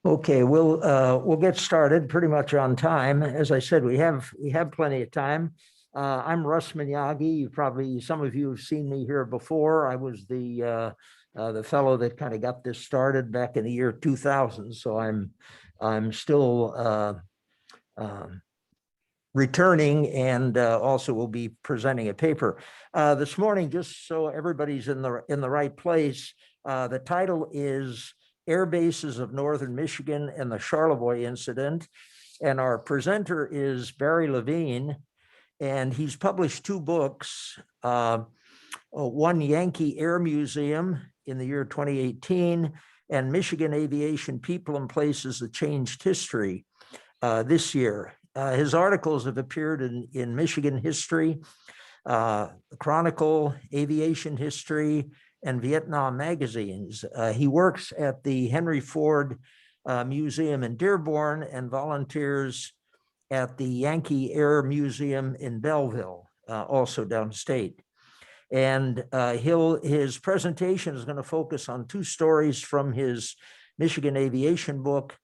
Okay, we'll get started pretty much on time. As I said, we have plenty of time. I'm Russ Miyagi. Some of you have seen me here before. I was the fellow that kind of got this started back in the year 2000. So I'm still returning, and also will be presenting a paper this morning. Just so everybody's in the right place, the title is Air Bases of Northern Michigan and the Charlevoix Incident. And our presenter is Barry Levine, and he's published two books. One, Yankee Air Museum in the year 2018, and Michigan Aviation, People and Places That Changed History this year. His articles have appeared in Michigan History, Chronicle, Aviation History, and Vietnam magazines. He works at the Henry Ford Museum in Dearborn and volunteers at the Yankee Air Museum in Belleville, also downstate. And his presentation is going to focus on two stories from his Michigan aviation book,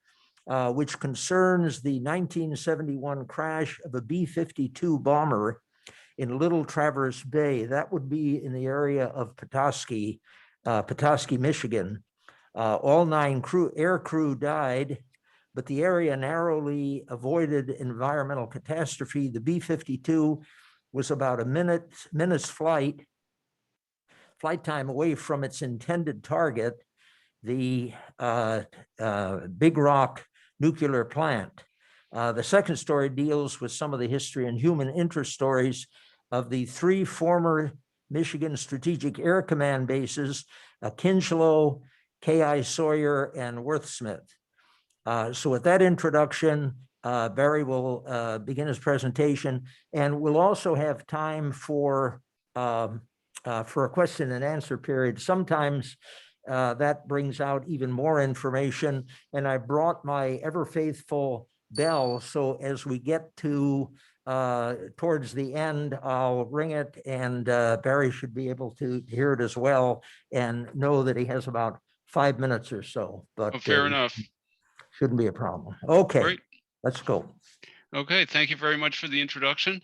which concerns the 1971 crash of a B-52 bomber in Little Traverse Bay. That would be in the area of Petoskey, Michigan. All 9 air crew died, but the area narrowly avoided environmental catastrophe. The B-52 was about a minute's flight time away from its intended target, the Big Rock nuclear plant. The second story deals with some of the history and human interest stories of the 3 former Michigan Strategic Air Command bases, Kinchlow, K.I. Sawyer, and Wordsmith. So with that introduction, Barry will begin his presentation, and we'll also have time for a question and answer period. Sometimes that brings out even more information, and I brought my ever faithful bell, so as we get to towards the end, I'll ring it, and Barry should be able to hear it as well and know that he has about 5 minutes or so. But fair enough. Shouldn't be a problem. Okay, great. Let's go. Okay, thank you very much for the introduction.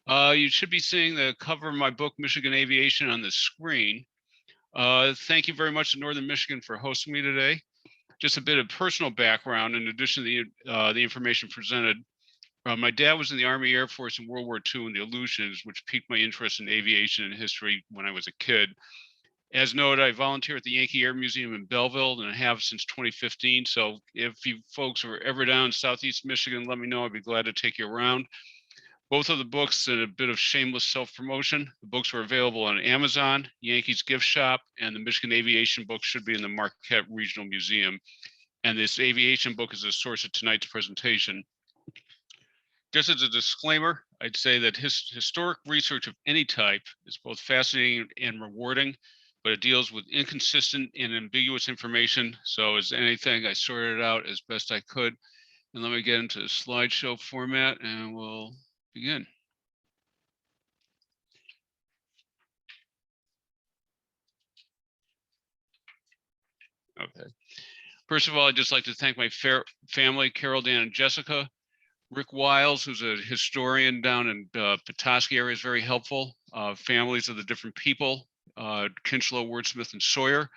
You should be seeing the cover of my book, Michigan Aviation, on the screen. Thank you very much to Northern Michigan for hosting me today. Just a bit of personal background in addition to the information presented. My dad was in the Army Air Force in World War II in the Aleutians, which piqued my interest in aviation and history when I was a kid. As noted, I volunteer at the Yankee Air Museum in Belleville, and I have since 2015. So if you folks are ever down in Southeast Michigan, let me know. I'd be glad to take you around. Both of the books and a bit of shameless self-promotion. The books are available on Amazon, Yankees Gift Shop, and the Michigan Aviation book should be in the Marquette Regional Museum. And this aviation book is a source of tonight's presentation. Just as a disclaimer, I'd say that historic research of any type is both fascinating and rewarding, but it deals with inconsistent and ambiguous information. So as anything, I sorted it out as best I could. And let me get into the slideshow format and we'll begin. Okay. First of all, I'd just like to thank my family, Carol, Dan, and Jessica. Rick Wiles, who's a historian down in Petoskey area, is very helpful. Families of the different people, Kinchlow, Wordsmith, and Sawyer.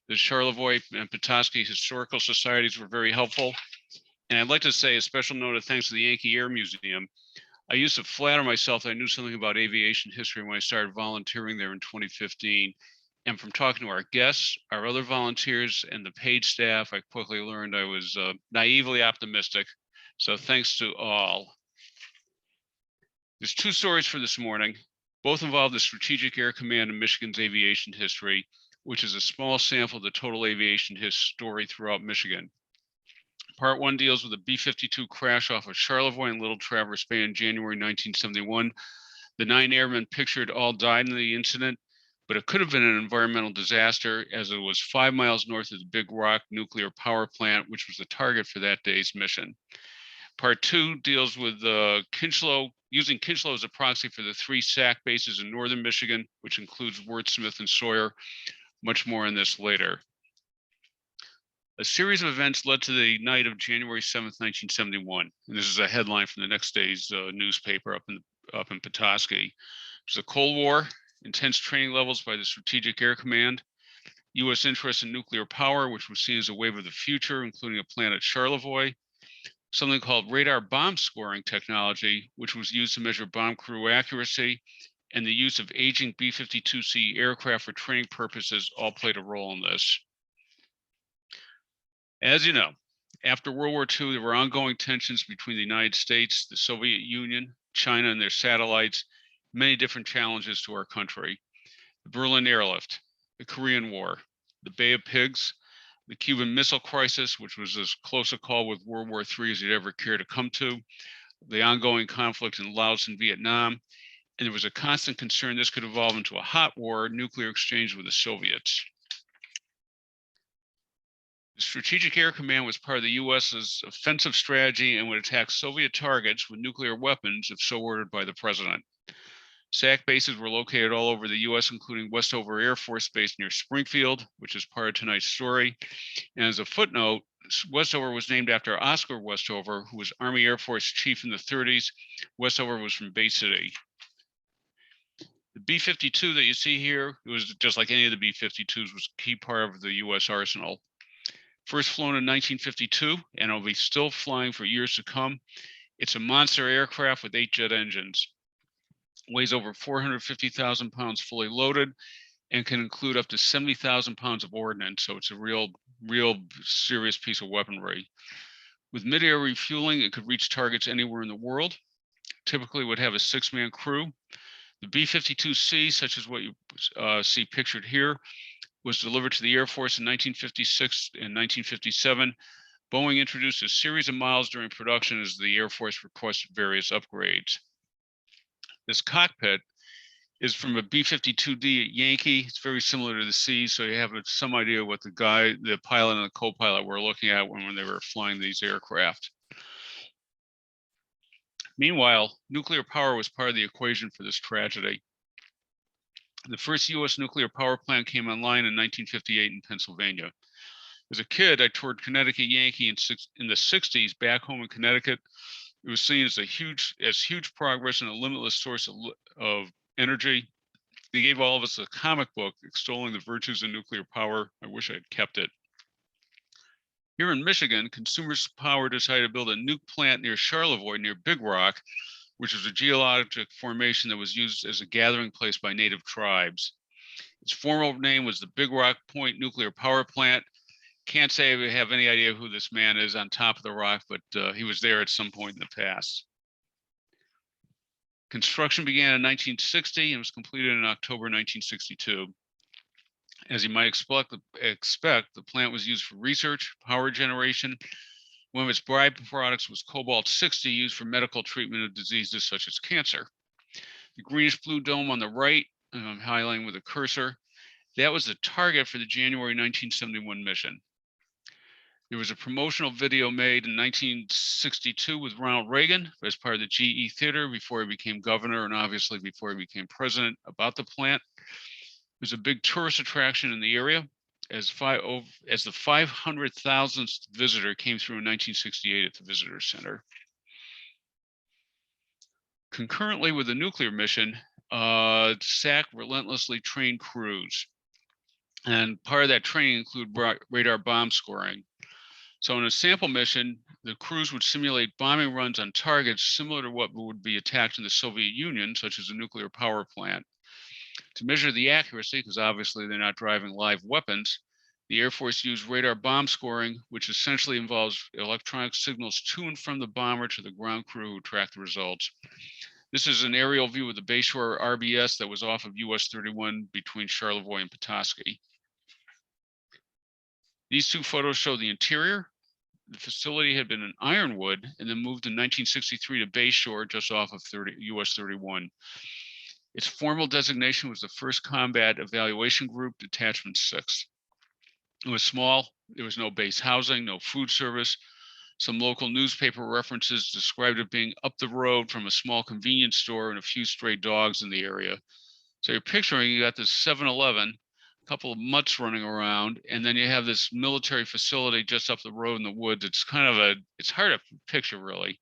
The Charlevoix and Petoskey Historical Societies were very helpful. And I'd like to say a special note of thanks to the Yankee Air Museum. I used to flatter myself that I knew something about aviation history when I started volunteering there in 2015. And from talking to our guests, our other volunteers, and the paid staff, I quickly learned I was naively optimistic. So thanks to all. There's 2 stories for this morning. Both involve the Strategic Air Command of Michigan's aviation history, which is a small sample of the total aviation story throughout Michigan. Part 1 deals with the B-52 crash off of Charlevoix and Little Traverse Bay in January 1971. The 9 airmen pictured all died in the incident, but it could have been an environmental disaster as it was 5 miles north of the Big Rock nuclear power plant, which was the target for that day's mission. Part 2 deals with Kinchlow, using Kinchlow as a proxy for the 3 SAC bases in northern Michigan, which includes Wordsmith and Sawyer. Much more on this later. A series of events led to the night of January 7th, 1971. And this is a headline from the next day's newspaper up in Petoskey. It was a Cold War, intense training levels by the Strategic Air Command, U.S. interest in nuclear power, which was seen as a wave of the future, including a plant at Charlevoix, something called radar bomb scoring technology, which was used to measure bomb crew accuracy, and the use of aging B-52C aircraft for training purposes all played a role in this. As you know, after World War II, there were ongoing tensions between the United States, the Soviet Union, China, and their satellites, many different challenges to our country. The Berlin airlift, the Korean War, the Bay of Pigs, the Cuban Missile Crisis, which was as close a call with World War III as you'd ever care to come to, the ongoing conflict in Laos and Vietnam, and there was a constant concern this could evolve into a hot war, nuclear exchange with the Soviets. The Strategic Air Command was part of the US's offensive strategy and would attack Soviet targets with nuclear weapons if so ordered by the president. SAC bases were located all over the US, including Westover Air Force Base near Springfield, which is part of tonight's story. And as a footnote, Westover was named after Oscar Westover, who was Army Air Force chief in the 30s. Westover was from Bay City. The B-52 that you see here, it was just like any of the B-52s, was a key part of the US arsenal. First flown in 1952, and it'll be still flying for years to come. It's a monster aircraft with 8 jet engines. Weighs over 450,000 pounds fully loaded, and can include up to 70,000 pounds of ordnance. So it's a real serious piece of weaponry. With mid-air refueling, it could reach targets anywhere in the world. Typically would have a 6-man crew. The B-52C, such as what you see pictured here, was delivered to the Air Force in 1956 and 1957. Boeing introduced a series of models during production as the Air Force requested various upgrades. This cockpit is from a B-52D at Yankee. It's very similar to the C, so you have some idea what the pilot and the co-pilot were looking at when they were flying these aircraft. Meanwhile, nuclear power was part of the equation for this tragedy. The first U.S. nuclear power plant came online in 1958 in Pennsylvania. As a kid, I toured Connecticut Yankee in the 60s back home in Connecticut. It was seen as huge progress and a limitless source of energy. They gave all of us a comic book extolling the virtues of nuclear power. I wish I'd kept it. Here in Michigan, Consumers Power decided to build a nuke plant near Charlevoix, near Big Rock, which was a geologic formation that was used as a gathering place by native tribes. Its formal name was the Big Rock Point Nuclear Power Plant. Can't say we have any idea who this man is on top of the rock, but he was there at some point in the past. Construction began in 1960 and was completed in October 1962. As you might expect, the plant was used for research, power generation. One of its byproducts was cobalt-60, used for medical treatment of diseases such as cancer. The greenish-blue dome on the right, I'm highlighting with a cursor, that was the target for the January 1971 mission. There was a promotional video made in 1962 with Ronald Reagan as part of the GE Theater before he became governor and obviously before he became president about the plant. It was a big tourist attraction in the area as the 500,000th visitor came through in 1968 at the visitor center. Concurrently with the nuclear mission, SAC relentlessly trained crews. And part of that training included radar bomb scoring. So in a sample mission, the crews would simulate bombing runs on targets similar to what would be attacked in the Soviet Union, such as a nuclear power plant. To measure the accuracy, because obviously they're not driving live weapons, the Air Force used radar bomb scoring, which essentially involves electronic signals to and from the bomber to the ground crew who track the results. This is an aerial view of the Bayshore RBS that was off of US 31 between Charlevoix and Petoskey. These two photos show the interior. The facility had been in Ironwood and then moved in 1963 to Bayshore just off of US 31. Its formal designation was the 1st Combat Evaluation Group, Detachment 6. It was small. There was no base housing, no food service. Some local newspaper references described it being up the road from a small convenience store and a few stray dogs in the area. So you're picturing you got this 7-Eleven couple of mutts running around, and then you have this military facility just up the road in the woods. It's kind of it's hard to picture really.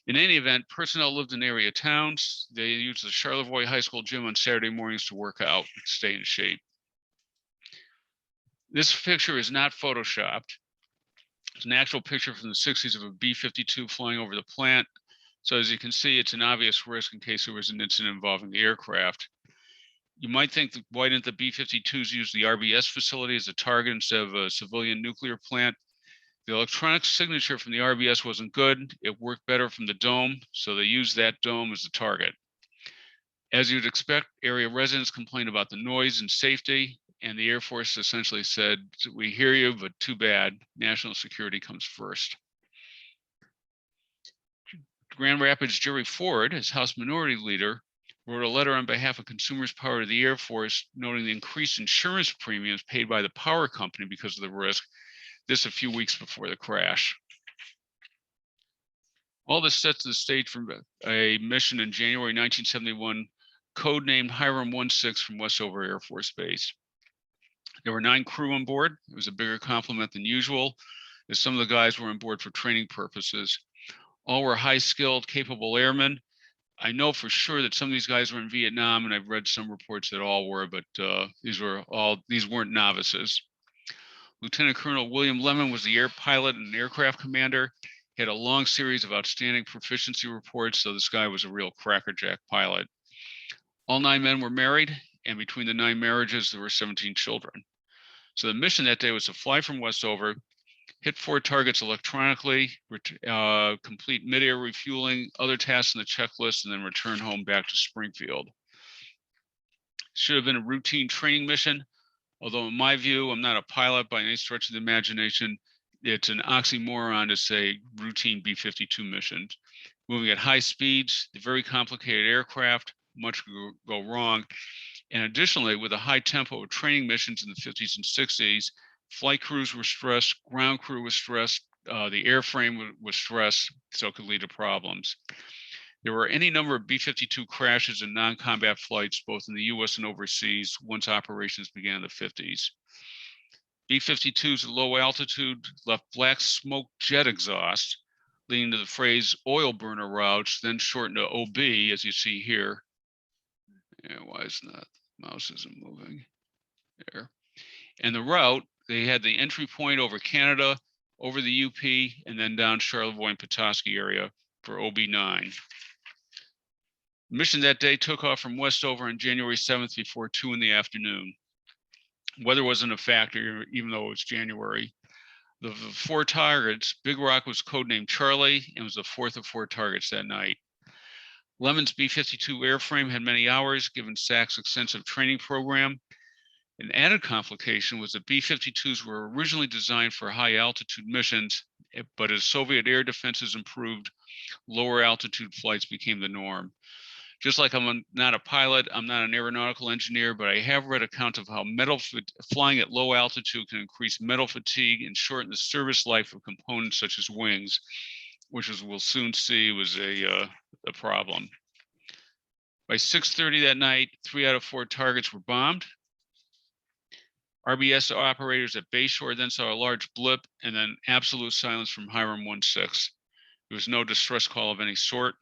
In any event, personnel lived in area towns. They used the Charlevoix High School gym on Saturday mornings to work out and stay in shape. This picture is not photoshopped. It's an actual picture from the 60s of a B-52 flying over the plant. So as you can see, it's an obvious risk in case there was an incident involving the aircraft. You might think, that why didn't the B-52s use the RBS facility as a target instead of a civilian nuclear plant? The electronic signature from the RBS wasn't good. It worked better from the dome, so they used that dome as the target. As you'd expect, area residents complained about the noise and safety, and the Air Force essentially said, "We hear you, but too bad. National security comes first." Grand Rapids Jerry Ford, as House Minority Leader, wrote a letter on behalf of Consumers Power to the Air Force, noting the increased insurance premiums paid by the power company because of the risk, this a few weeks before the crash. All this sets the stage for a mission in January 1971, codenamed Hiram-16 from Westover Air Force Base. There were 9 crew on board. It was a bigger complement than usual, as some of the guys were on board for training purposes. All were high-skilled, capable airmen. I know for sure that some of these guys were in Vietnam, and I've read some reports that all were, but these weren't novices. Lieutenant Colonel William Lemon was the air pilot and aircraft commander. He had a long series of outstanding proficiency reports, so this guy was a real crackerjack pilot. All 9 men were married, and between the 9 marriages, there were 17 children. So the mission that day was to fly from Westover, hit 4 targets electronically, complete mid-air refueling, other tasks on the checklist, and then return home back to Springfield. Should have been a routine training mission, although in my view, I'm not a pilot by any stretch of the imagination. It's an oxymoron to say routine B-52 missions. Moving at high speeds, the very complicated aircraft, much could go wrong. And additionally, with a high tempo of training missions in the 50s and 60s, flight crews were stressed, ground crew was stressed, the airframe was stressed, so it could lead to problems. There were any number of B-52 crashes and non-combat flights, both in the US and overseas, once operations began in the 50s. B-52s at low altitude left black smoke jet exhaust, leading to the phrase oil burner routes, then shortened to OB, as you see here. Yeah, why is not, the mouse isn't moving there. And the route, they had the entry point over Canada, over the UP, and then down Charlevoix and Petoskey area for OB9. Mission that day took off from Westover on January 7th before 2 in the afternoon. Weather wasn't a factor, even though it was January. The 4 targets, Big Rock was codenamed Charlie and was the 4th of 4 targets that night. Lemon's B-52 airframe had many hours, given SAC's extensive training program. An added complication was that B-52s were originally designed for high altitude missions, but as Soviet air defenses improved, lower altitude flights became the norm. Just like I'm not a pilot, I'm not an aeronautical engineer, but I have read accounts of how flying at low altitude can increase metal fatigue and shorten the service life of components such as wings, which, as we'll soon see, was a problem. By 6:30 that night, 3 out of 4 targets were bombed. RBS operators at Bayshore then saw a large blip and then absolute silence from Hiram-16. There was no distress call of any sort.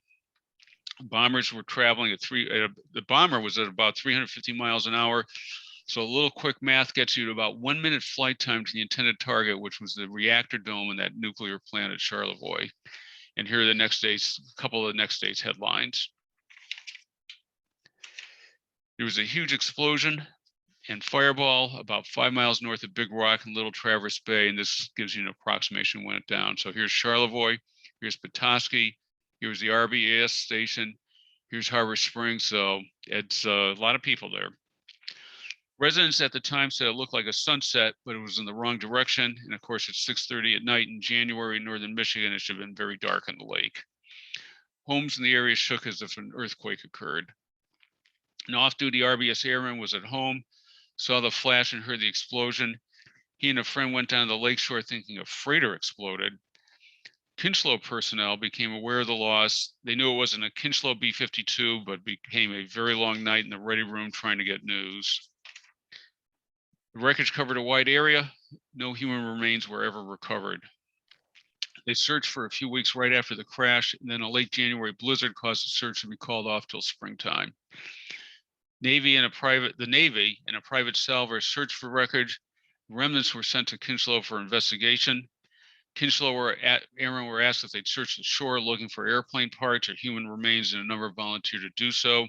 Bombers were traveling at the bomber was at about 350 miles an hour. So a little quick math gets you to about 1 minute flight time to the intended target, which was the reactor dome in that nuclear plant at Charlevoix. And here are the next day's, a couple of the next day's headlines. There was a huge explosion and fireball about 5 miles north of Big Rock and Little Traverse Bay. And this gives you an approximation when it down. So here's Charlevoix, here's Petoskey, here's the RBS station, here's Harbor Springs. So it's a lot of people there. Residents at the time said it looked like a sunset, but it was in the wrong direction. And of course, it's 6:30 at night in January in northern Michigan. It should have been very dark on the lake. Homes in the area shook as if an earthquake occurred. An off-duty RBS airman was at home, saw the flash and heard the explosion. He and a friend went down to the lakeshore thinking a freighter exploded. Kinchlow personnel became aware of the loss. They knew it wasn't a Kinchlow B-52, but became a very long night in the ready room trying to get news. The wreckage covered a wide area. No human remains were ever recovered. They searched for a few weeks right after the crash, and then a late January blizzard caused the search to be called off till springtime. The Navy and a private salver searched for wreckage. Remnants were sent to Kinchlow for investigation. Airmen were asked if they'd searched the shore looking for airplane parts or human remains, and a number volunteered to do so.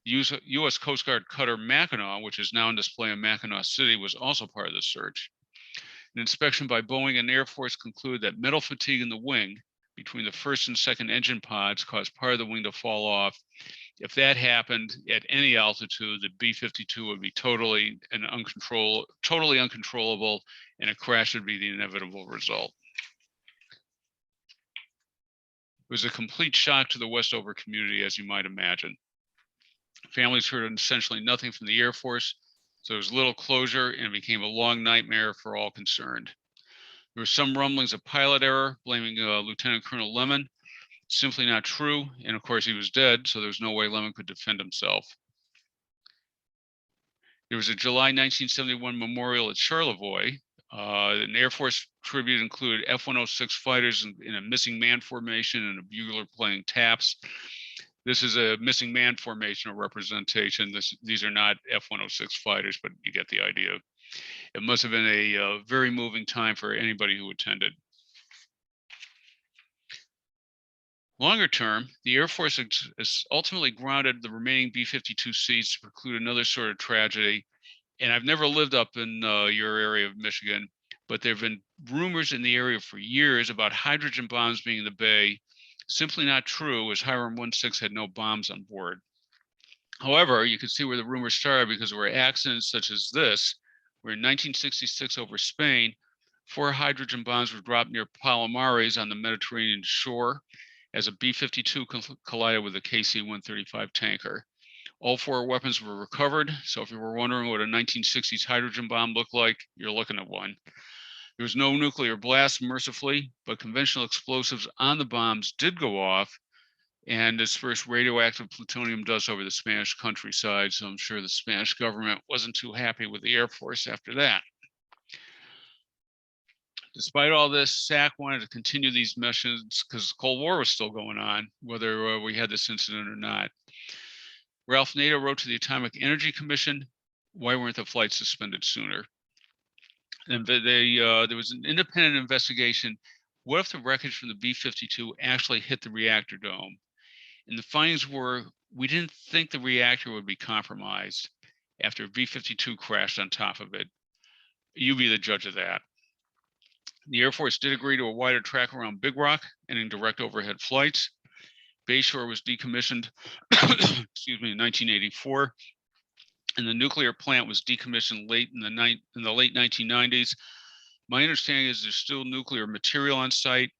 The U.S. Coast Guard cutter Mackinac, which is now on display in Mackinac City, was also part of the search. An inspection by Boeing and Air Force concluded that metal fatigue in the wing between the first and second engine pods caused part of the wing to fall off. If that happened at any altitude, the B-52 would be totally uncontrollable, and a crash would be the inevitable result. It was a complete shock to the Westover community, as you might imagine. Families heard essentially nothing from the Air Force, so there was little closure, and it became a long nightmare for all concerned. There were some rumblings of pilot error, blaming Lieutenant Colonel Lemon. Simply not true, and of course he was dead, so there was no way Lemon could defend himself. There was a July 1971 memorial at Charlevoix. An Air Force tribute included F-106 fighters in a missing man formation and a bugler playing taps. This is a missing man formation or representation. These are not F-106 fighters, but you get the idea. It must have been a very moving time for anybody who attended. Longer term, the Air Force has ultimately grounded the remaining B-52Cs to preclude another sort of tragedy. And I've never lived up in your area of Michigan, but there have been rumors in the area for years about hydrogen bombs being in the bay. Simply not true, as Hiram 16 had no bombs on board. However, you can see where the rumors started because there were accidents such as this, where in 1966 over Spain, 4 hydrogen bombs were dropped near Palomares on the Mediterranean shore as a B-52 collided with a KC-135 tanker. All 4 weapons were recovered, so if you were wondering what a 1960s hydrogen bomb looked like, you're looking at one. There was no nuclear blast, mercifully, but conventional explosives on the bombs did go off and dispersed radioactive plutonium dust over the Spanish countryside, so I'm sure the Spanish government wasn't too happy with the Air Force after that. Despite all this, SAC wanted to continue these missions because the Cold War was still going on, whether we had this incident or not. Ralph Nader wrote to the Atomic Energy Commission, why weren't the flights suspended sooner? And there was an independent investigation. What if the wreckage from the B-52 actually hit the reactor dome? And the findings were, we didn't think the reactor would be compromised after a B-52 crashed on top of it. You be the judge of that. The Air Force did agree to a wider track around Big Rock, ending direct overhead flights. Bayshore was decommissioned, excuse me, in 1984, and the nuclear plant was decommissioned late in the late 1990s. My understanding is there's still nuclear material on site.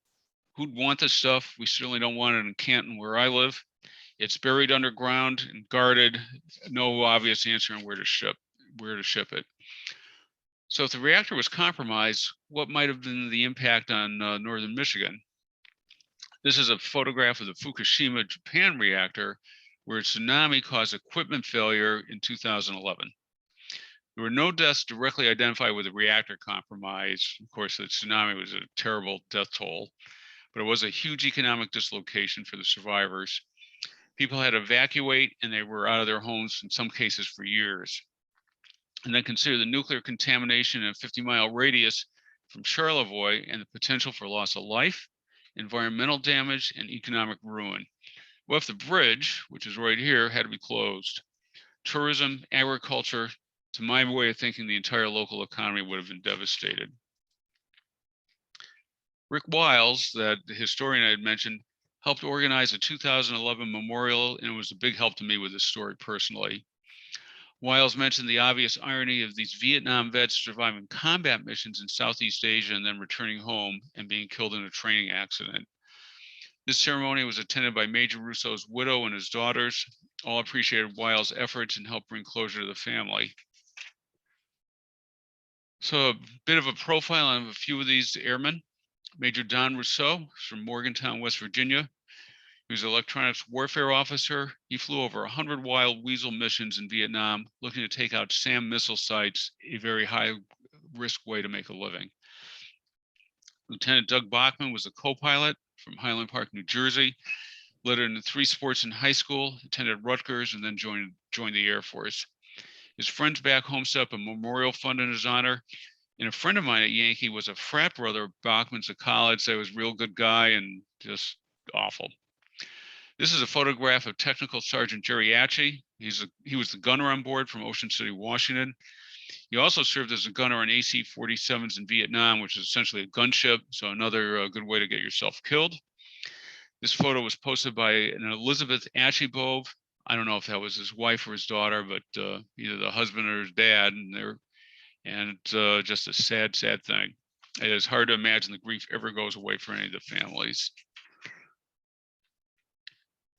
Who'd want this stuff? We certainly don't want it in Canton, where I live. It's buried underground and guarded. No obvious answer on where to ship it. So if the reactor was compromised, what might have been the impact on northern Michigan? This is a photograph of the Fukushima, Japan reactor, where a tsunami caused equipment failure in 2011. There were no deaths directly identified with the reactor compromise. Of course, the tsunami was a terrible death toll, but it was a huge economic dislocation for the survivors. People had to evacuate, and they were out of their homes in some cases for years. And then consider the nuclear contamination in a 50-mile radius from Charlevoix and the potential for loss of life, environmental damage, and economic ruin. What if the bridge, which is right here, had to be closed? Tourism, agriculture, to my way of thinking, the entire local economy would have been devastated. Rick Wiles, that the historian I had mentioned, helped organize a 2011 memorial, and it was a big help to me with this story personally. Wiles mentioned the obvious irony of these Vietnam vets surviving combat missions in Southeast Asia and then returning home and being killed in a training accident. This ceremony was attended by Major Russo's widow and his daughters. All appreciated Wiles' efforts and helped bring closure to the family. So a bit of a profile on a few of these airmen. Major Don Russo from Morgantown, West Virginia. He was an electronics warfare officer. He flew over 100 wild weasel missions in Vietnam, looking to take out SAM missile sites, a very high risk way to make a living. Lieutenant Doug Bachman was a co-pilot from Highland Park, New Jersey, led in 3 sports in high school, attended Rutgers, and then joined the Air Force. His friends back home set up a memorial fund in his honor. And a friend of mine at Yankee was a frat brother of Bachman's at college. So he was a real good guy and just awful. This is a photograph of Technical Sergeant Jerry Atchie. He was the gunner on board from Ocean City, Washington. He also served as a gunner on AC-47s in Vietnam, which is essentially a gunship. So another good way to get yourself killed. This photo was posted by an Elizabeth Atchie-Bove. I don't know if that was his wife or his daughter, but either the husband or his dad, and just a sad, sad thing. It is hard to imagine the grief ever goes away for any of the families.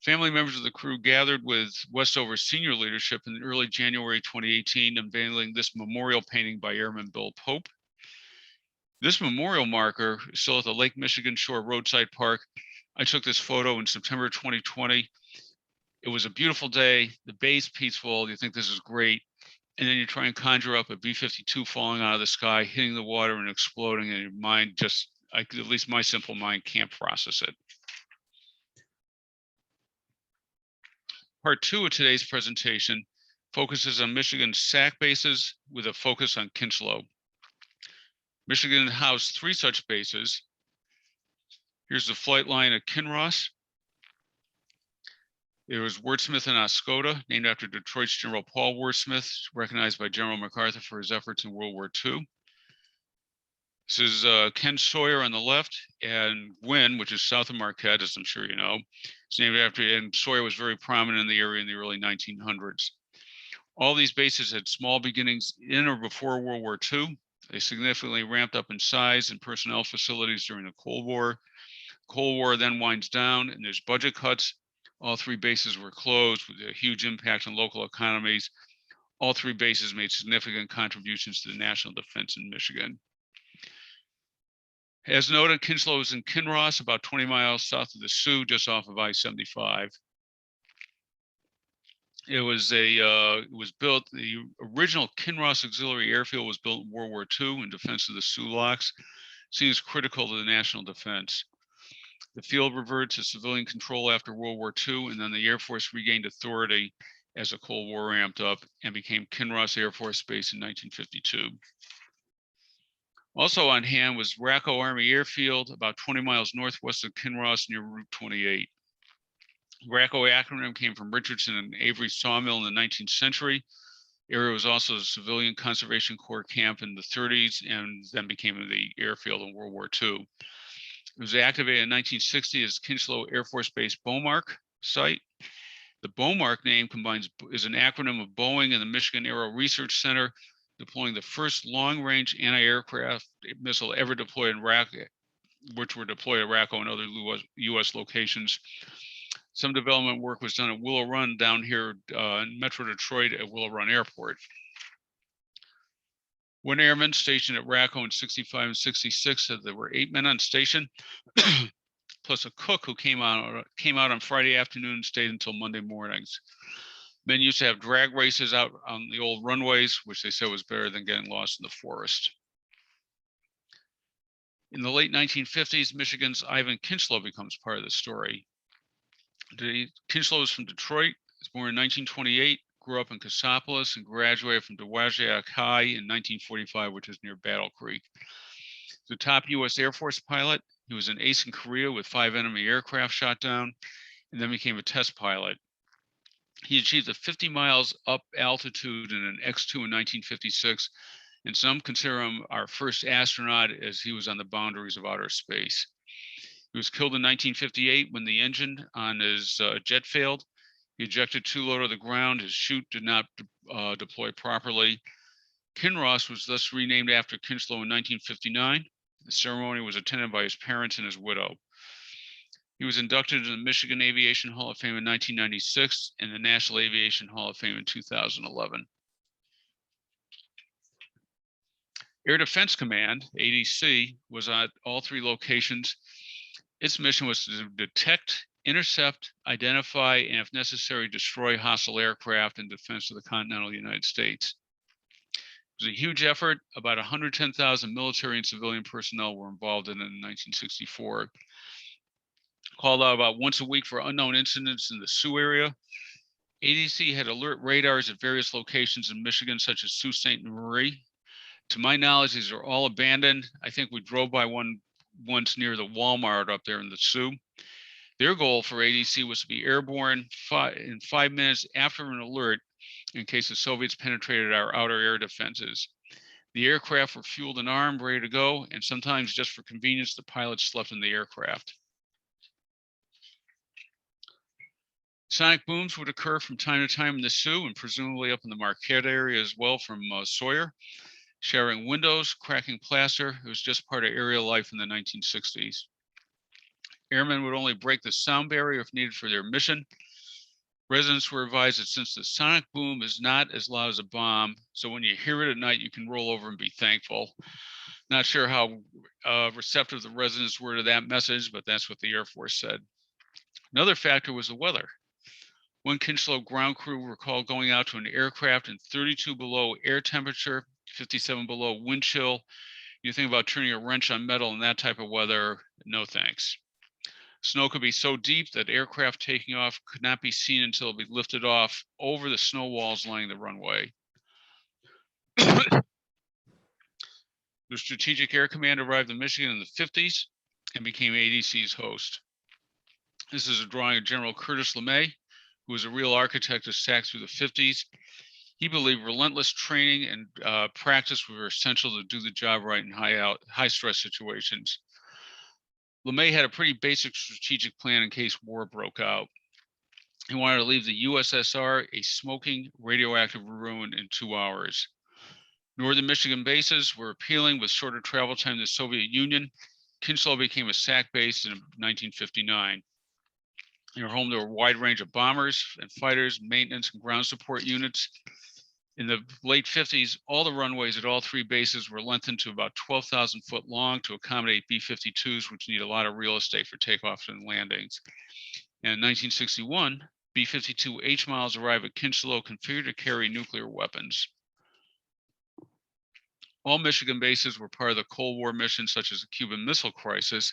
Family members of the crew gathered with Westover senior leadership in early January 2018, unveiling this memorial painting by Airman Bill Pope. This memorial marker is still at the Lake Michigan Shore Roadside Park. I took this photo in September 2020. It was a beautiful day. The bay's peaceful. You think this is great. And then you try and conjure up a B-52 falling out of the sky, hitting the water and exploding, and your mind just, at least my simple mind, can't process it. Part 2 of today's presentation focuses on Michigan's SAC bases with a focus on Kinchlow. Michigan housed 3 such bases. Here's the flight line at Kinross. There was Wordsmith and Oscoda, named after Detroit's General Paul Wordsmith, recognized by General MacArthur for his efforts in World War II. This is Ken Sawyer on the left, and Gwynn, which is south of Marquette, as I'm sure you know, is named after, and Sawyer was very prominent in the area in the early 1900s. All these bases had small beginnings in or before World War II. They significantly ramped up in size and personnel facilities during the Cold War. Cold War then winds down, and there's budget cuts. All 3 bases were closed with a huge impact on local economies. All 3 bases made significant contributions to the national defense in Michigan. As noted, Kinchlow is in Kinross, about 20 miles south of the Sioux, just off of I-75. It was built, the original Kinross Auxiliary Airfield was built in World War II in defense of the Sioux Locks, seen as critical to the national defense. The field reverted to civilian control after World War II, and then the Air Force regained authority as the Cold War ramped up and became Kinross Air Force Base in 1952. Also on hand was Racco Army Airfield, about 20 miles northwest of Kinross near Route 28. Racco acronym came from Richardson and Avery Sawmill in the 19th century. The area was also a civilian conservation corps camp in the 30s and then became the airfield in World War II. It was activated in 1960 as Kinchlow Air Force Base Beaumark site. The Beaumark name is an acronym of Boeing and the Michigan Aero Research Center, deploying the first long-range anti-aircraft missile ever deployed in Racco, which were deployed at Racco and other U.S. locations. Some development work was done at Willow Run down here in Metro Detroit at Willow Run Airport. One airman stationed at Racco in 65 and 66 said there were 8 men on station, plus a cook who came out on Friday afternoon and stayed until Monday mornings. Men used to have drag races out on the old runways, which they said was better than getting lost in the forest. In the late 1950s, Michigan's Ivan Kinchlow becomes part of the story. Kinchlow is from Detroit. He was born in 1928, grew up in Cassopolis, and graduated from Dowagiac High in 1945, which is near Battle Creek. The top U.S. Air Force pilot. He was an ace in Korea with 5 enemy aircraft shot down, and then became a test pilot. He achieved a 50 miles up altitude in an X-2 in 1956, and some consider him our first astronaut as he was on the boundaries of outer space. He was killed in 1958 when the engine on his jet failed. He ejected too low to the ground. His chute did not deploy properly. Kinross was thus renamed after Kinchlow in 1959. The ceremony was attended by his parents and his widow. He was inducted into the Michigan Aviation Hall of Fame in 1996 and the National Aviation Hall of Fame in 2011. Air Defense Command, ADC, was at all 3 locations. Its mission was to detect intercept, identify, and if necessary, destroy hostile aircraft in defense of the continental United States. It was a huge effort. About 110,000 military and civilian personnel were involved in it in 1964. Called out about once a week for unknown incidents in the Sioux area. ADC had alert radars at various locations in Michigan, such as Sault Ste. Marie. To my knowledge, these are all abandoned. I think we drove by one once near the Walmart up there in the Sioux. Their goal for ADC was to be airborne in 5 minutes after an alert in case the Soviets penetrated our outer air defenses. The aircraft were fueled and armed, ready to go, and sometimes just for convenience, the pilots slept in the aircraft. Sonic booms would occur from time to time in the Sioux and presumably up in the Marquette area as well from Sawyer, shattering windows, cracking plaster. It was just part of area life in the 1960s. Airmen would only break the sound barrier if needed for their mission. Residents were advised that since the sonic boom is not as loud as a bomb, so when you hear it at night, you can roll over and be thankful. Not sure how receptive the residents were to that message, but that's what the Air Force said. Another factor was the weather. One Kinchlow ground crew recalled going out to an aircraft in 32 below air temperature, 57 below wind chill. You think about turning a wrench on metal in that type of weather, no thanks. Snow could be so deep that aircraft taking off could not be seen until it be lifted off over the snow walls lining the runway. The Strategic Air Command arrived in Michigan in the 50s and became ADC's host. This is a drawing of General Curtis LeMay, who was a real architect of SAC through the 50s. He believed relentless training and practice were essential to do the job right in high stress situations. LeMay had a pretty basic strategic plan in case war broke out. He wanted to leave the USSR a smoking radioactive ruin in 2 hours. Northern Michigan bases were appealing with shorter travel time to the Soviet Union. Kinchlow became a SAC base in 1959. They were home to a wide range of bombers and fighters, maintenance and ground support units. In the late 50s, all the runways at all 3 bases were lengthened to about 12,000 foot long to accommodate B-52s, which need a lot of real estate for takeoffs and landings. And in 1961, B-52 H-miles arrived at Kinchlow configured to carry nuclear weapons. All Michigan bases were part of the Cold War mission, such as the Cuban Missile Crisis.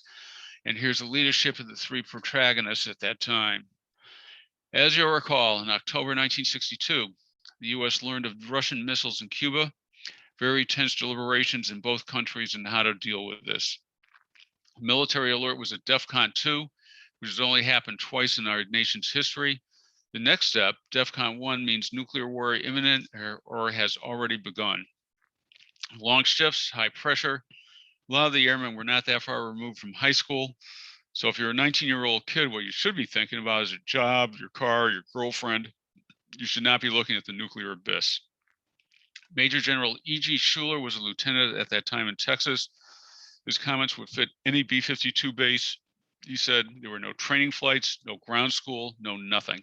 And here's the leadership of the 3 protagonists at that time. As you'll recall, in October 1962, the US learned of Russian missiles in Cuba, very tense deliberations in both countries on how to deal with this. Military alert was at DEFCON 2, which has only happened twice in our nation's history. The next step, DEFCON 1, means nuclear war imminent or has already begun. Long shifts, high pressure. A lot of the airmen were not that far removed from high school. So if you're a 19-year-old kid, what you should be thinking about is your job, your car, your girlfriend. You should not be looking at the nuclear abyss. Major General E.G. Schuler was a lieutenant at that time in Texas. His comments would fit any B-52 base. He said there were no training flights, no ground school, no nothing.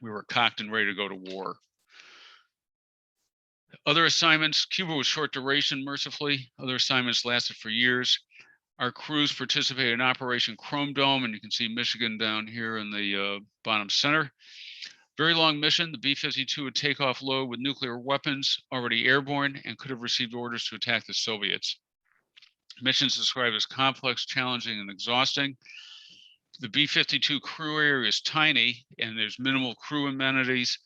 We were cocked and ready to go to war. Other assignments, Cuba was short duration, mercifully. Other assignments lasted for years. Our crews participated in Operation Chrome Dome, and you can see Michigan down here in the bottom center. Very long mission. The B-52 would take off low with nuclear weapons, already airborne, and could have received orders to attack the Soviets. Missions described as complex, challenging, and exhausting. The B-52 crew area is tiny, and there's minimal crew amenities.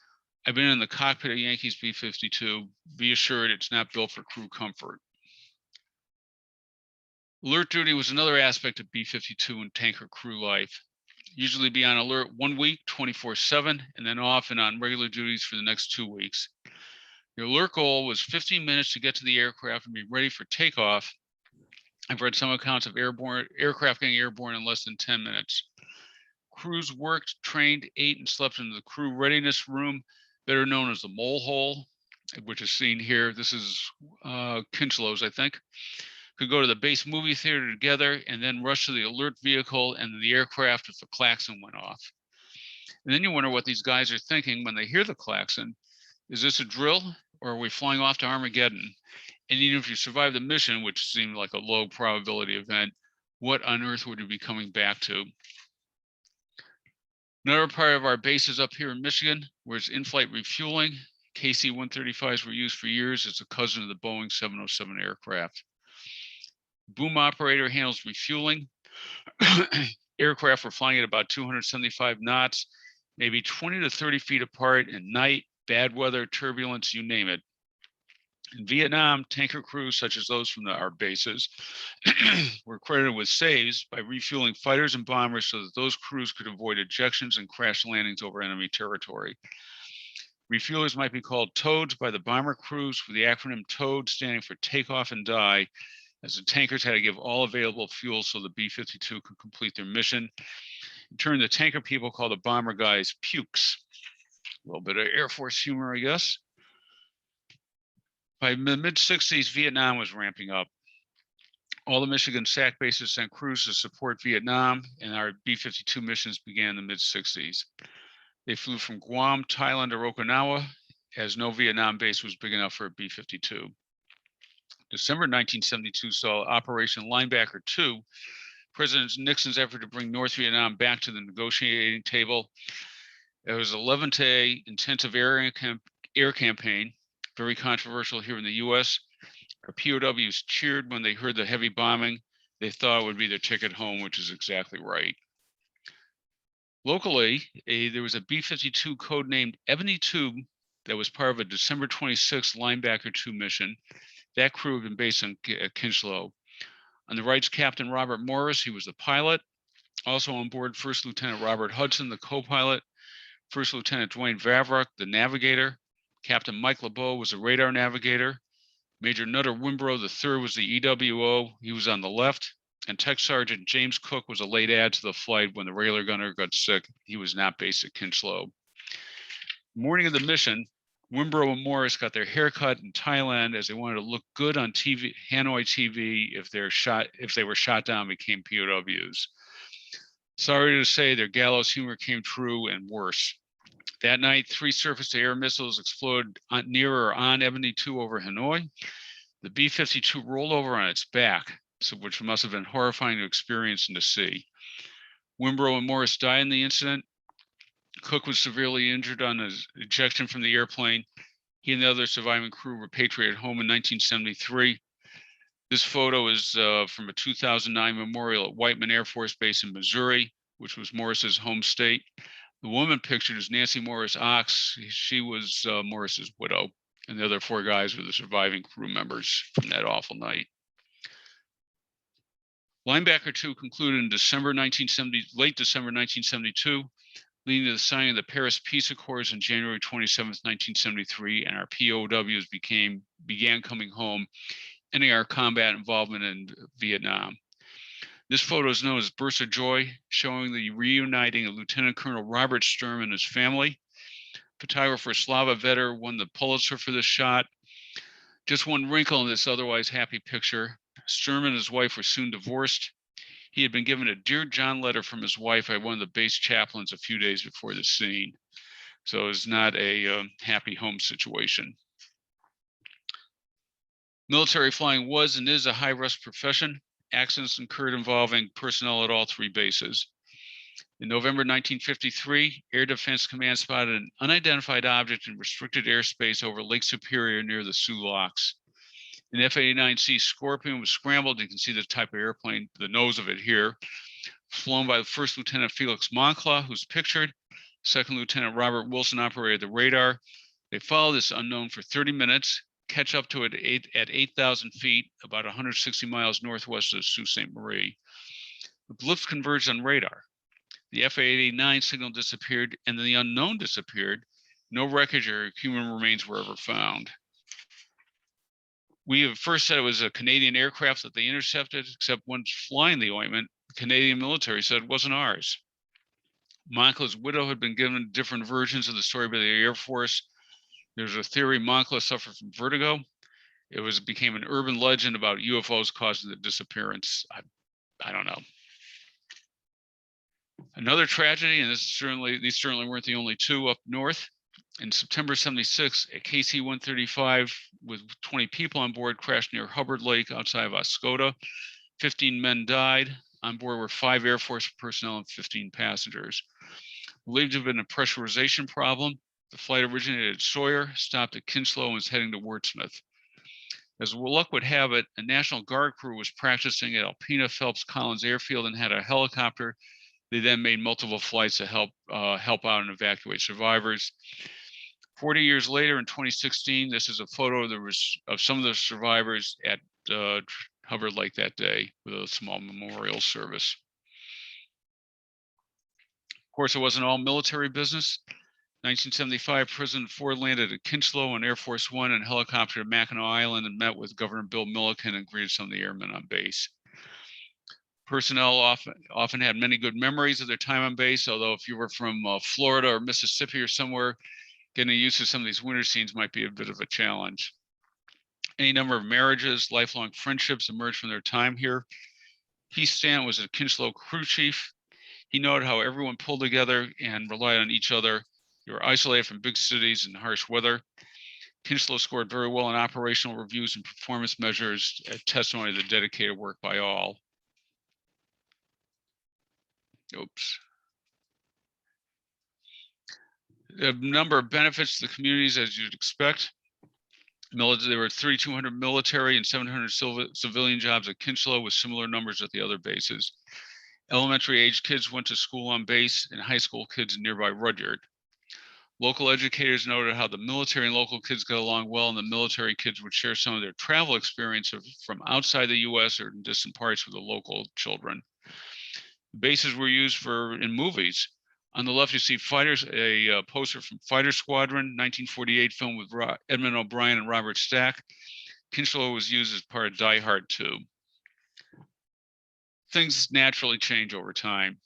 I've been in the cockpit of Yankees B-52. Be assured it's not built for crew comfort. Alert duty was another aspect of B-52 and tanker crew life. Usually be on alert 1 week, 24/7, and then off and on regular duties for the next 2 weeks. The alert goal was 15 minutes to get to the aircraft and be ready for takeoff. I've read some accounts of aircraft getting airborne in less than 10 minutes. Crews worked, trained, ate, and slept in the crew readiness room, better known as the mole hole, which is seen here. This is Kinchlow's, I think. Could go to the base movie theater together and then rush to the alert vehicle and the aircraft if the klaxon went off. And then you wonder what these guys are thinking when they hear the klaxon. Is this a drill or are we flying off to Armageddon? And even if you survive the mission, which seemed like a low probability event, what on earth would you be coming back to? Another part of our base is up here in Michigan, where it's in-flight refueling. KC-135s were used for years as a cousin of the Boeing 707 aircraft. Boom operator handles refueling. Aircraft were flying at about 275 knots, maybe 20 to 30 feet apart at night, bad weather, turbulence, you name it. In Vietnam, tanker crews such as those from our bases were credited with saves by refueling fighters and bombers so that those crews could avoid ejections and crash landings over enemy territory. Refuelers might be called TOADs by the bomber crews, with the acronym TOAD standing for takeoff and die, as the tankers had to give all available fuel so the B-52 could complete their mission. In turn, the tanker people called the bomber guys pukes. A little bit of Air Force humor, I guess. By the mid-60s, Vietnam was ramping up. All the Michigan SAC bases sent crews to support Vietnam, and our B-52 missions began in the mid-60s. They flew from Guam, Thailand, or Okinawa, as no Vietnam base was big enough for a B-52. December 1972 saw Operation Linebacker 2, President Nixon's effort to bring North Vietnam back to the negotiating table. It was an 11-day intensive air campaign, very controversial here in the US. Our POWs cheered when they heard the heavy bombing. They thought it would be their ticket home, which is exactly right. Locally, there was a B-52 codenamed Ebony 2 that was part of a December 26th Linebacker 2 mission. That crew had been based in Kinchlow. On the right's Captain Robert Morris, he was the pilot. Also on board, First Lieutenant Robert Hudson, the co-pilot. First Lieutenant Dwayne Vavrock, the navigator. Captain Mike LeBeau was a radar navigator. Major Nutter Wimbrough III was the EWO. He was on the left. And Tech Sergeant James Cook was a late add to the flight when the railer gunner got sick. He was not based at Kinchlow. Morning of the mission, Wimbrough and Morris got their haircut in Thailand as they wanted to look good on TV, Hanoi TV, if they were shot down and became POWs. Sorry to say, their gallows humor came true and worse. That night, 3 surface-to-air missiles exploded near or on Ebony 2 over Hanoi. The B-52 rolled over on its back, which must have been horrifying to experience and to see. Wimbrough and Morris died in the incident. Cook was severely injured on his ejection from the airplane. He and the other surviving crew repatriated home in 1973. This photo is from a 2009 memorial at Whiteman Air Force Base in Missouri, which was Morris's home state. The woman pictured is Nancy Morris Ox. She was Morris's widow, and the other 4 guys were the surviving crew members from that awful night. Linebacker 2 concluded in late December 1972, leading to the signing of the Paris Peace Accords on January 27, 1973, and our POWs began coming home, ending our combat involvement in Vietnam. This photo is known as Bursts of Joy, showing the reuniting of Lieutenant Colonel Robert Sturm and his family. Photographer Slava Vetter won the Pulitzer for this shot. Just one wrinkle in this otherwise happy picture. Sturm and his wife were soon divorced. He had been given a Dear John letter from his wife by one of the base chaplains a few days before the scene. So it's not a happy home situation. Military flying was and is a high-risk profession. Accidents occurred involving personnel at all 3 bases. In November 1953, Air Defense Command spotted an unidentified object in restricted airspace over Lake Superior near the Sioux Locks. An F-89C Scorpion was scrambled. You can see the type of airplane, the nose of it here, flown by First Lieutenant Felix Monclaw, who's pictured. Second Lieutenant Robert Wilson operated the radar. They followed this unknown for 30 minutes, catch up to it at 8,000 feet, about 160 miles northwest of Sault Ste. Marie. The blips converged on radar. The F-89 signal disappeared, and the unknown disappeared. No wreckage or human remains were ever found. We have first said it was a Canadian aircraft that they intercepted, except once flying the ointment, the Canadian military said it wasn't ours. Monclaw's widow had been given different versions of the story by the Air Force. There's a theory Monclaw suffered from vertigo. It became an urban legend about UFOs causing the disappearance. I don't know. Another tragedy, and these certainly weren't the only 2 up north. In September 76, a KC-135 with 20 people on board crashed near Hubbard Lake outside of Oscoda. 15 men died. On board were 5 Air Force personnel and 15 passengers. Believed to have been a pressurization problem. The flight originated at Sawyer, stopped at Kinslow, and was heading to Wordsmith. As luck would have it, a National Guard crew was practicing at Alpena Phelps Collins Airfield and had a helicopter. They then made multiple flights to help out and evacuate survivors. 40 years later, in 2016, this is a photo of some of the survivors at Hubbard Lake that day with a small memorial service. Of course, it wasn't all military business. 1975, President Ford landed at Kinslow on Air Force One and helicopter at Mackinac Island and met with Governor Bill Milliken and greeted some of the airmen on base. Personnel often had many good memories of their time on base, although if you were from Florida or Mississippi or somewhere, getting used to some of these winter scenes might be a bit of a challenge. Any number of marriages, lifelong friendships emerged from their time here. Heath Stanton was a Kinslow crew chief. He noted how everyone pulled together and relied on each other. They were isolated from big cities and harsh weather. Kinslow scored very well in operational reviews and performance measures, a testimony of the dedicated work by all. Oops. A number of benefits to the communities, as you'd expect. There were 3,200 military and 700 civilian jobs at Kinslow, with similar numbers at the other bases. Elementary age kids went to school on base, and high school kids in nearby Rudyard. Local educators noted how the military and local kids got along well, and the military kids would share some of their travel experience from outside the U.S. or in distant parts with the local children. Bases were used in movies. On the left, you see a poster from Fighter Squadron, 1948 film with Edmund O'Brien and Robert Stack. Kinslow was used as part of Die Hard 2. Things naturally change over time.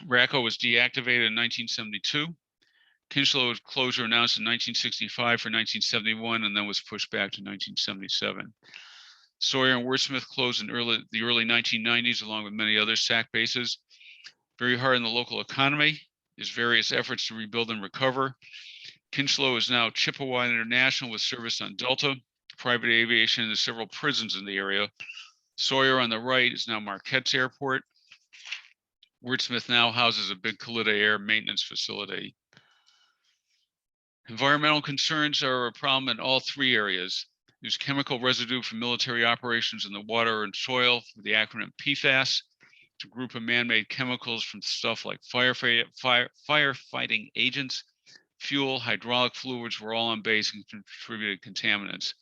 Racco was deactivated in 1972. Kinslow's closure announced in 1965 for 1971, and then was pushed back to 1977. Sawyer and Wordsmith closed in the early 1990s, along with many other SAC bases. Very hard on the local economy. There's various efforts to rebuild and recover. Kinslow is now Chippewa International with service on Delta, private aviation, and there's several prisons in the area. Sawyer on the right is now Marquette's airport. Wordsmith now houses a big Calida Air maintenance facility. Environmental concerns are a problem in all three areas. There's chemical residue from military operations in the water and soil, with the acronym PFAS. It's a group of man-made chemicals from stuff like firefighting agents, fuel, hydraulic fluids were all on base and contributed contaminants.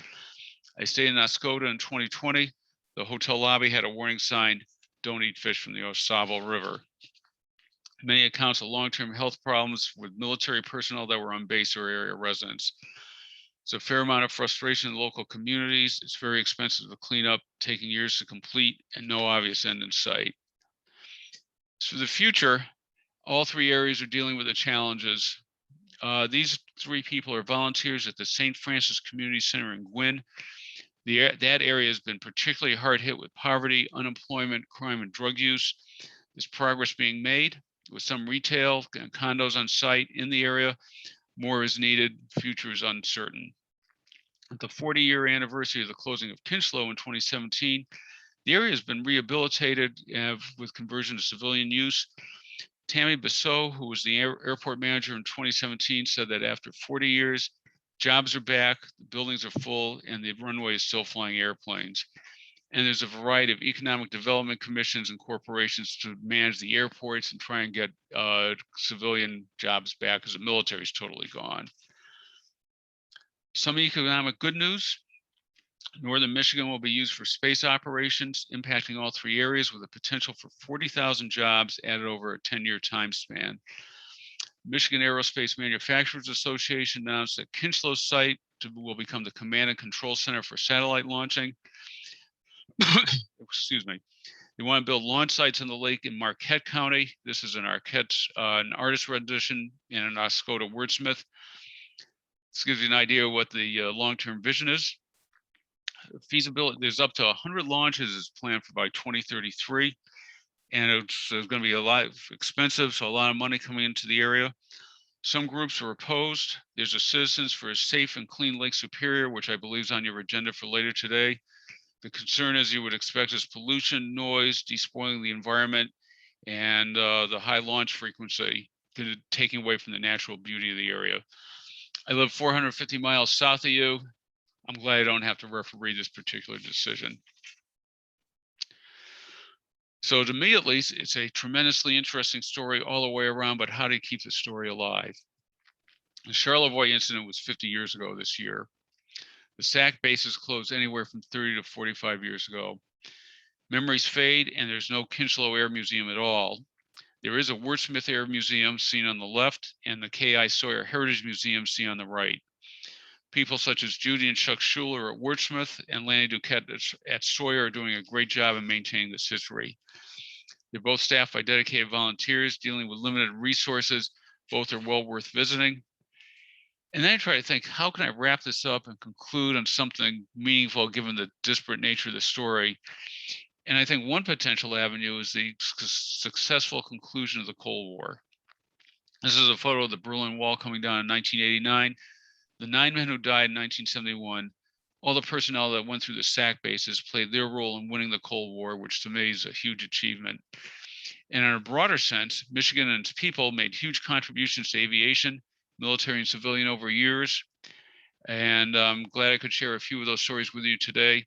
I stayed in Oscoda in 2020. The hotel lobby had a warning sign, "Don't eat fish from the Osavo River." Many accounts of long-term health problems with military personnel that were on base or area residents. It's a fair amount of frustration in local communities. It's very expensive to clean up, taking years to complete, and no obvious end in sight. So for the future, all three areas are dealing with the challenges. These three people are volunteers at the St. Francis Community Center in Gwynn. That area has been particularly hard hit with poverty, unemployment, crime, and drug use. There's progress being made with some retail and condos on site in the area. More is needed. Future is uncertain. At the 40-year anniversary of the closing of Kinslow in 2017, the area has been rehabilitated with conversion to civilian use. Tammy Bissot, who was the airport manager in 2017, said that after 40 years, jobs are back, the buildings are full, and the runway is still flying airplanes. And there's a variety of economic development commissions and corporations to manage the airports and try and get civilian jobs back, because the military is totally gone. Some economic good news. Northern Michigan will be used for space operations, impacting all three areas with a potential for 40,000 jobs added over a 10-year time span. Michigan Aerospace Manufacturers Association announced that Kinslow's site will become the command and control center for satellite launching. Excuse me. They want to build launch sites on the lake in Marquette County. This is an artist rendition in an Oscoda Wordsmith. This gives you an idea of what the long-term vision is. Feasibility, there's up to 100 launches is planned for by 2033. And it's going to be a lot expensive, so a lot of money coming into the area. Some groups are opposed. There's a Citizens for a Safe and Clean Lake Superior, which I believe is on your agenda for later today. The concern, as you would expect, is pollution, noise, despoiling the environment, and the high launch frequency. taking away from the natural beauty of the area. I live 450 miles south of you. I'm glad I don't have to referee this particular decision. So to me, at least, it's a tremendously interesting story all the way around, but how do you keep the story alive? The Charlevoix incident was 50 years ago this year. The SAC bases closed anywhere from 30 to 45 years ago. Memories fade, and there's no Kinchlow Air Museum at all. There is a Wordsmith Air Museum seen on the left, and the K.I. Sawyer Heritage Museum seen on the right. People such as Judy and Chuck Schuler at Wordsmith and Lanny Duquette at Sawyer are doing a great job in maintaining this history. They're both staffed by dedicated volunteers dealing with limited resources. Both are well worth visiting. And then I try to think, how can I wrap this up and conclude on something meaningful given the disparate nature of the story? And I think one potential avenue is the successful conclusion of the Cold War. This is a photo of the Berlin Wall coming down in 1989. The 9 men who died in 1971, all the personnel that went through the SAC bases played their role in winning the Cold War, which to me is a huge achievement. And in a broader sense, Michigan and its people made huge contributions to aviation, military and civilian over years. And I'm glad I could share a few of those stories with you today.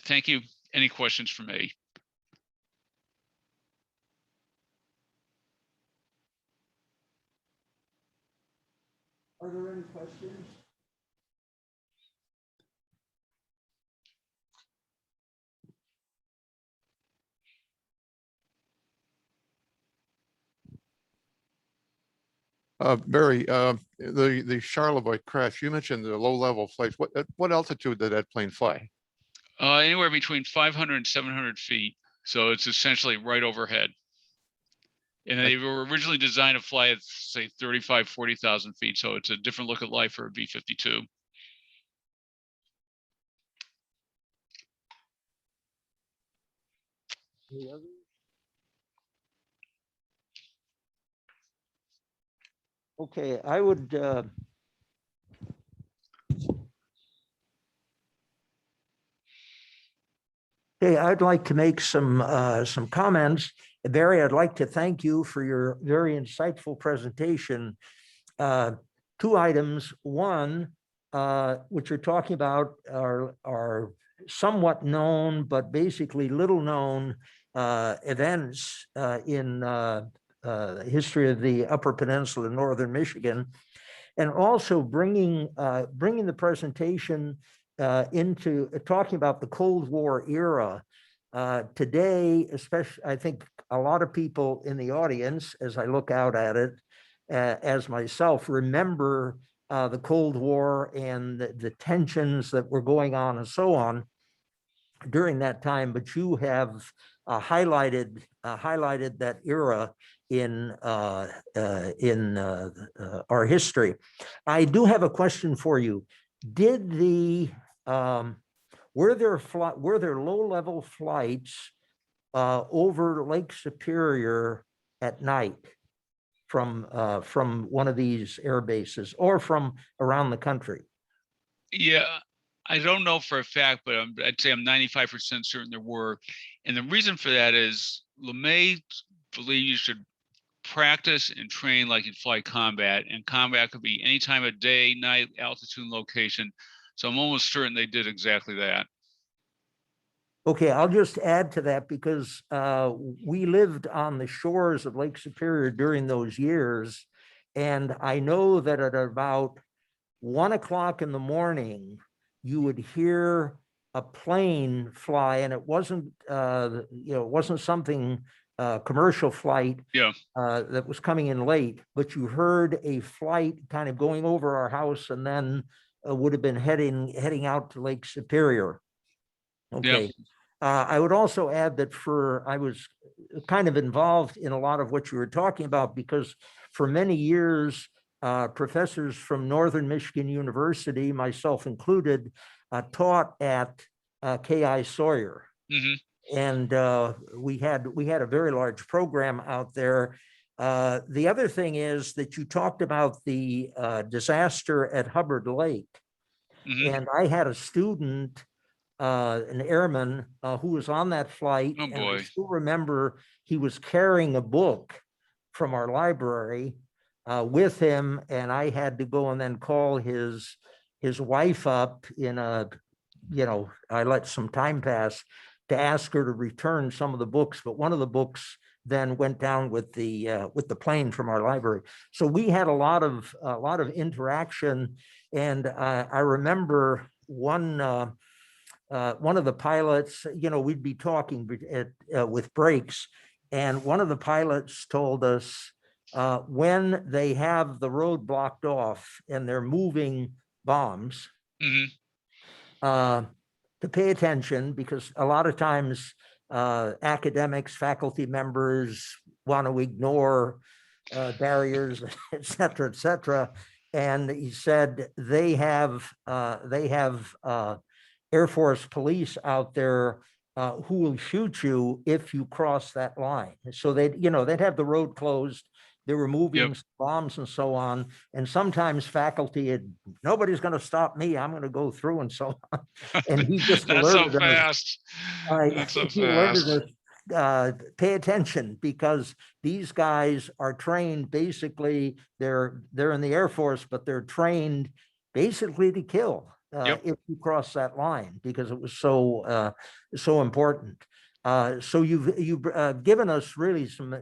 Thank you. Any questions for me? Are there any questions? Barry, the Charlevoix crash, you mentioned the low-level flights. What altitude did that plane fly? Anywhere between 500 and 700 feet. So it's essentially right overhead. And they were originally designed to fly at, say, 35, 40,000 feet. So it's a different look at life for a B-52. Any others? Okay, I would I'd like to make some comments. Barry, I'd like to thank you for your very insightful presentation. Two items. One, which you're talking about are somewhat known, but basically little known events in history of the Upper Peninsula in northern Michigan, and also bringing the presentation into talking about the Cold War era. Today, especially, I think a lot of people in the audience, as I look out at it, as myself, remember the Cold War and the tensions that were going on and so on during that time. But you have highlighted that era in our history. I do have a question for you. Did the were there low-level flights over Lake Superior at night from one of these air bases or from around the country? Yeah, I don't know for a fact, but I'd say I'm 95% certain there were. And the reason for that is LeMay believed you should practice and train like you'd fly combat, and combat could be any time of day, night, altitude, and location. So I'm almost certain they did exactly that. Okay, I'll just add to that because we lived on the shores of Lake Superior during those years. And I know that at about 1 o'clock in the morning, you would hear a plane fly, and it wasn't, it wasn't something commercial flight that was coming in late, but you heard a flight kind of going over our house and then would have been heading out to Lake Superior. Okay. I would also add that I was kind of involved in a lot of what you were talking about because for many years, professors from Northern Michigan University, myself included, taught at K.I. Sawyer. Mm-hmm. And we had a very large program out there. The other thing is that you talked about the disaster at Hubbard Lake. Mm-hmm. And I had a student, an airman who was on that flight. Oh, boy. And I still remember he was carrying a book from our library with him, and I had to go and then call his wife up in a, I let some time pass to ask her to return some of the books, but one of the books then went down with the plane from our library. So we had a lot of interaction, and I remember one of the pilots. We'd be talking with breaks, and one of the pilots told us when they have the road blocked off and they're moving bombs, to pay attention, because a lot of times academics, faculty members want to ignore barriers, et cetera, et cetera. And he said they have Air Force police out there who will shoot you if you cross that line. So they'd have the road closed. They were moving bombs and so on. And sometimes faculty had, nobody's going to stop me. I'm going to go through and so on. And he just That's so alerted us. fast. That's so He alerted fast. us, pay attention, because these guys are trained. Basically, they're in the Air Force, but they're trained basically to kill if you cross that line, because it was so important. So you've given us really some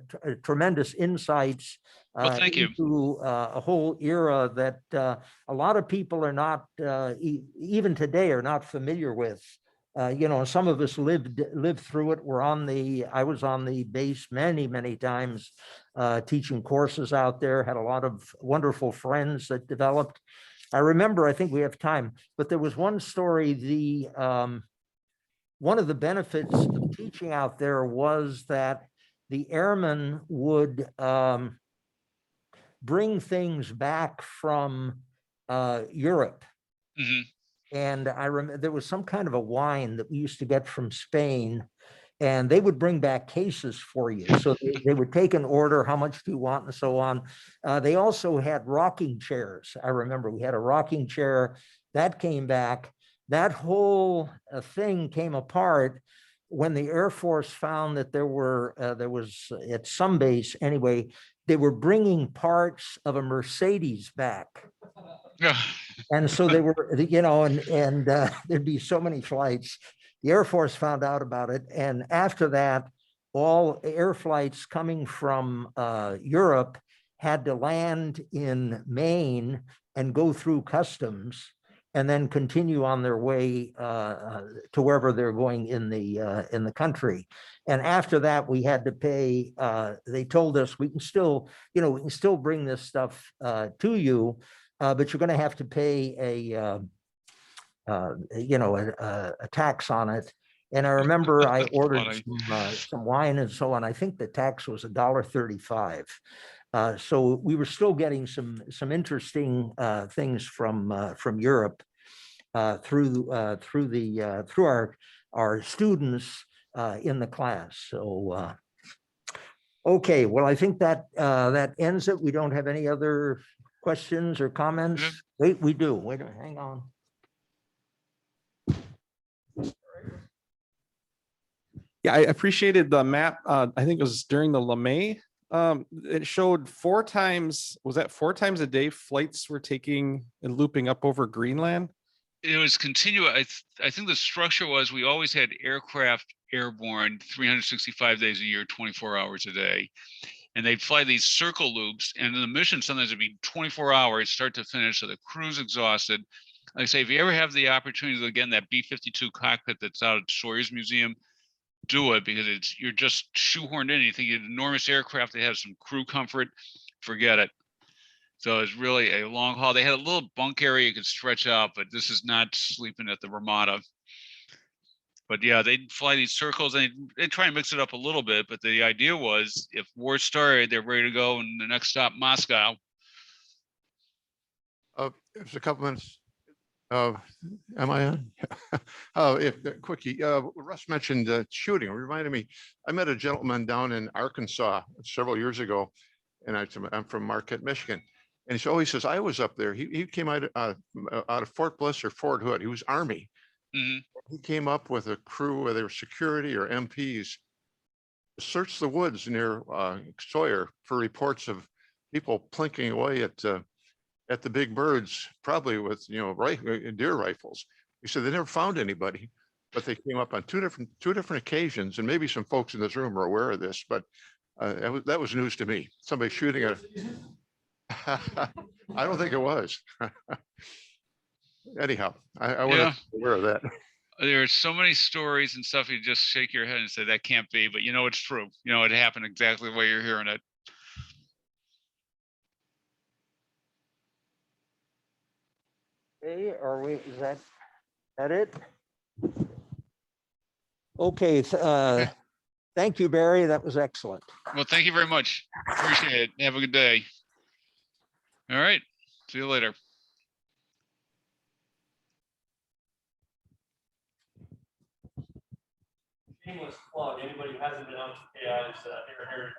tremendous insights Well, thank you. into a whole era that a lot of people are not, even today, are not familiar with. Some of us lived through it. I was on the base many times, teaching courses out there, had a lot of wonderful friends that developed. I remember, I think we have time, but there was one story, one of the benefits of teaching out there was that the airmen would bring things back from Europe. And I remember there was some kind of a wine that we used to get from Spain, and they would bring back cases for you. So they would take an order, how much do you want, and so on. They also had rocking chairs. I remember we had a rocking chair that came back. That whole thing came apart when the Air Force found that there was at some base anyway, they were bringing parts of a Mercedes back. And so they were, and there'd be so many flights. The Air Force found out about it. And after that, all air flights coming from Europe had to land in Maine and go through customs, and then continue on their way to wherever they're going in the country. And after that, we had to pay. They told us we can still bring this stuff to you, but you're going to have to pay a tax on it. And I remember I ordered some wine and so on. I think the tax was $1.35. So we were still getting some interesting things from Europe through our students in the class. So okay, well, I think that that ends it. We don't have any other questions or comments. Wait, we do. Wait, hang on. Yeah, I appreciated the map. I think it was during the LeMay. It showed 4 times, was that 4 times a day flights were taking and looping up over Greenland? It was continuous. I think the structure was we always had aircraft airborne 365 days a year, 24 hours a day. And they'd fly these circle loops, and the mission sometimes would be 24 hours, start to finish, so the crew's exhausted. Like I say, if you ever have the opportunity to get in that B-52 cockpit that's out at Sawyer's Museum, do it, because you're just shoehorned in. You think you have an enormous aircraft that has some crew comfort, forget it. So it's really a long haul. They had a little bunk area you could stretch out, but this is not sleeping at the Ramada. But yeah, they'd fly these circles, and they'd try and mix it up a little bit. But the idea was, if war started, they're ready to go, and the next stop, Moscow. There's a couple minutes. Am I on? Quickie. Russ mentioned shooting. It reminded me, I met a gentleman down in Arkansas several years ago, and I'm from Marquette, Michigan. And so he says, I was up there. He came out of Fort Bliss or Fort Hood. He was Army. He came up with a crew, whether security or MPs, searched the woods near Sawyer for reports of people plinking away at the big birds, probably with, deer rifles. He said they never found anybody, but they came up on two different occasions, and maybe some folks in this room are aware of this, but that was news to me. Somebody shooting at. I don't think it was. Anyhow, I want to be aware of that. There's so many stories and stuff. You just shake your head and say that can't be, but it's true. It happened exactly the way you're hearing it. Okay, is that it? Okay, thank you, Barry. That was excellent. Well, thank you very much. Appreciate it. Have a good day. All right. See you later. Shameless plug. Anybody who hasn't been on AI is here.